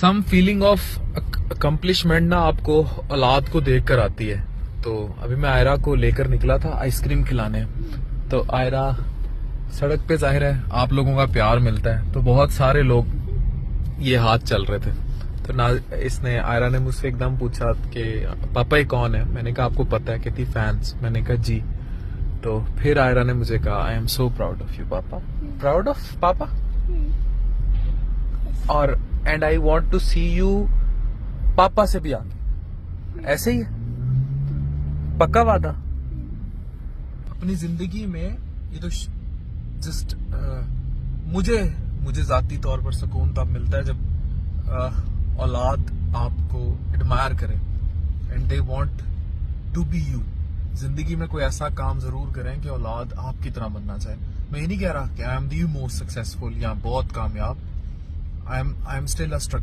Some feeling of accomplishment ना आपको औलाद को देख कर आती है। तो अभी मैं आयरा को लेकर निकला था आइसक्रीम खिलाने। तो आयरा सड़क पे जाहिर है आप लोगों का प्यार मिलता है, तो बहुत सारे लोग ये हाथ चल रहे थे। तो ना इसने आयरा ने मुझसे एकदम पूछा कि पापा ये कौन है। मैंने कहा आपको पता है, कहती फैंस। मैंने कहा जी। तो फिर आयरा ने मुझे कहा I am so proud of you papa. Proud of papa और and I want to see you papa से भी आगे। ऐसे ही है, पक्का वादा। अपनी जिंदगी में ये तो जस्ट मुझे जाती तौर पर सुकून तब मिलता है जब औलाद आपको एडमायर करे and they want to be you. जिंदगी में कोई ऐसा काम जरूर करें कि औलाद आपकी तरह बनना चाहे। मैं ये नहीं कह रहा कि I am the most successful या बहुत कामयाब। I am still a struggler.